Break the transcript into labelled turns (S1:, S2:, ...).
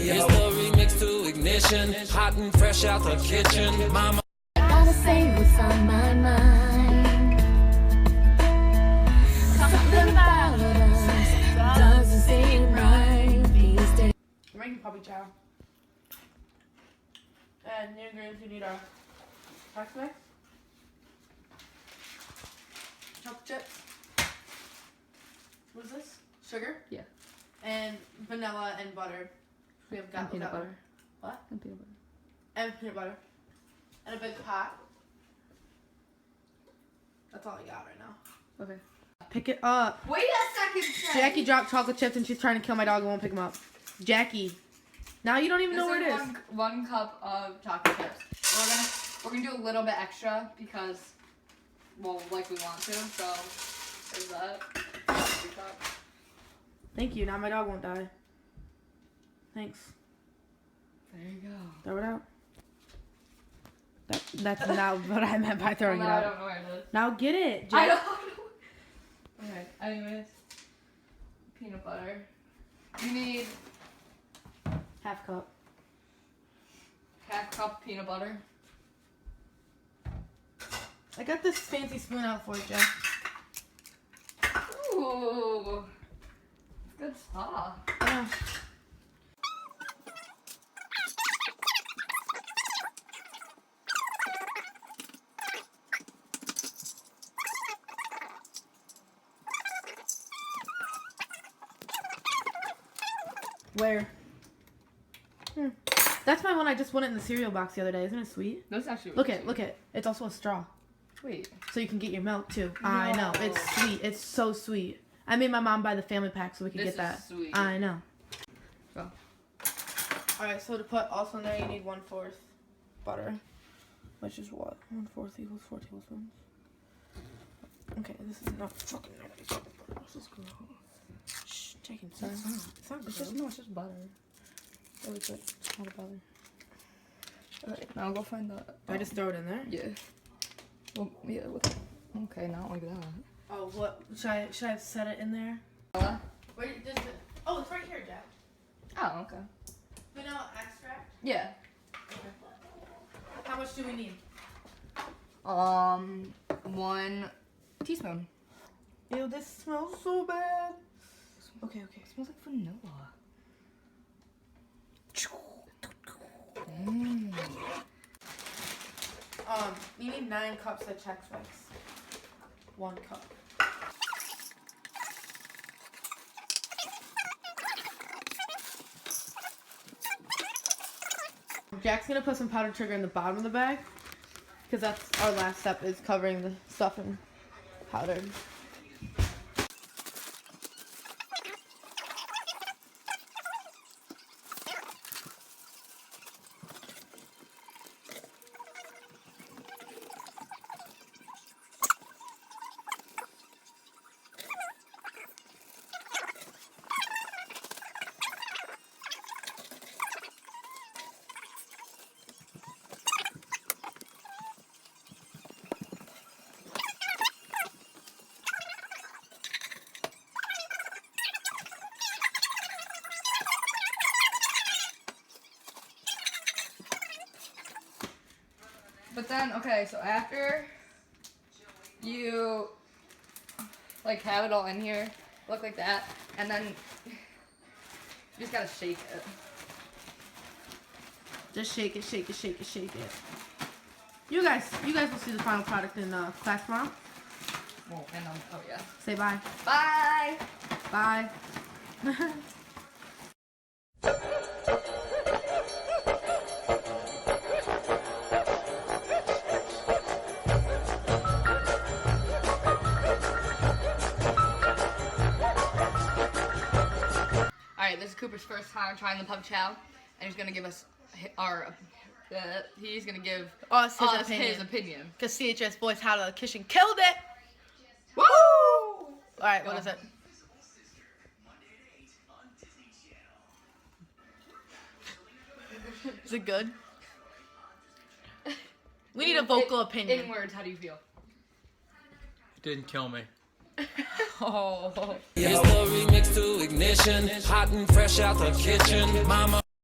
S1: It's the remix to ignition, hot and fresh out the kitchen. Mama,
S2: I gotta say what's on my mind. Something about us doesn't seem right these days.
S3: We're making puppy chow. And new ingredients you need are Chex Mix, chocolate chips. What is this? Sugar?
S4: Yeah.
S3: And vanilla and butter. We have got
S4: peanut butter.
S3: What?
S4: And peanut butter.
S3: And peanut butter. And a big pot. That's all I got right now.
S4: Okay.
S3: Pick it up.
S5: Wait a second,
S3: Jackie dropped chocolate chips and she's trying to kill my dog and won't pick them up. Jackie. Now you don't even know where it is.
S4: One cup of chocolate chips. We're gonna do a little bit extra because, well, like we want to. So there's that.
S3: Thank you. Now my dog won't die. Thanks.
S4: There you go.
S3: Throw it out. That's not what I meant by throwing
S4: Well,
S3: it
S4: now
S3: out.
S4: I don't know where it is.
S3: Now get it.
S4: I
S3: Jack.
S4: don't know. Okay. Anyways, peanut butter. You need
S3: Half cup.
S4: half cup peanut butter.
S3: I got this fancy spoon out for you, Jack.
S4: Ooh, it's good stuff.
S3: Yeah. Where? That's my one I just won it in the cereal box the other day. Isn't it sweet?
S4: That's actually
S3: Look it. It's also a straw.
S4: Wait.
S3: So you can get your milk too. I know. It's sweet. It's so sweet. I made my mom buy the family pack so we could
S4: This
S3: get that.
S4: is sweet.
S3: I know.
S4: Go.
S3: Alright, so to put also in there you need 1/4 butter. Which is what? 1/4 equals 4 tablespoons. Okay, this is not fucking butter. This is gross. Shh, taking time. It's not
S4: It's
S3: gross.
S4: it's just butter.
S3: Really good. It's not butter.
S4: Alright, now go find the.
S3: I just throw it in there?
S4: Yeah. Well, yeah. Okay, not like that.
S3: Oh, what? Should I have set it in there? Where does it? Oh, it's right here, Jack.
S4: Oh, okay.
S3: Vanilla extract?
S4: Yeah.
S3: Okay. How much do we need?
S4: 1 teaspoon.
S3: Ew, this smells so bad. Okay.
S4: It smells like vanilla.
S3: You need 9 cups of Chex Mix. 1 cup. Jack's gonna put some powdered sugar in the bottom of the bag because that's our last step, is covering the stuff in powdered.
S4: But then, okay, so after you like have it all in here, look like that, and then you just gotta shake it.
S3: Just shake it. You guys will see the final product in class tomorrow.
S4: Well, and oh yeah.
S3: Say bye.
S4: Bye.
S3: Bye.
S4: Alright, this is Cooper's first time trying the pub chow, and he's gonna give us he's gonna give
S3: Us
S4: his opinion.
S3: Because CHS Voice How to Kitchen killed it.
S4: Woo!
S3: Alright, what is it? Is it good? We need a vocal opinion.
S4: In words, how do you feel?
S6: Didn't kill me.
S4: Oh.
S1: It's the remix to ignition, hot and fresh out the kitchen. Mama.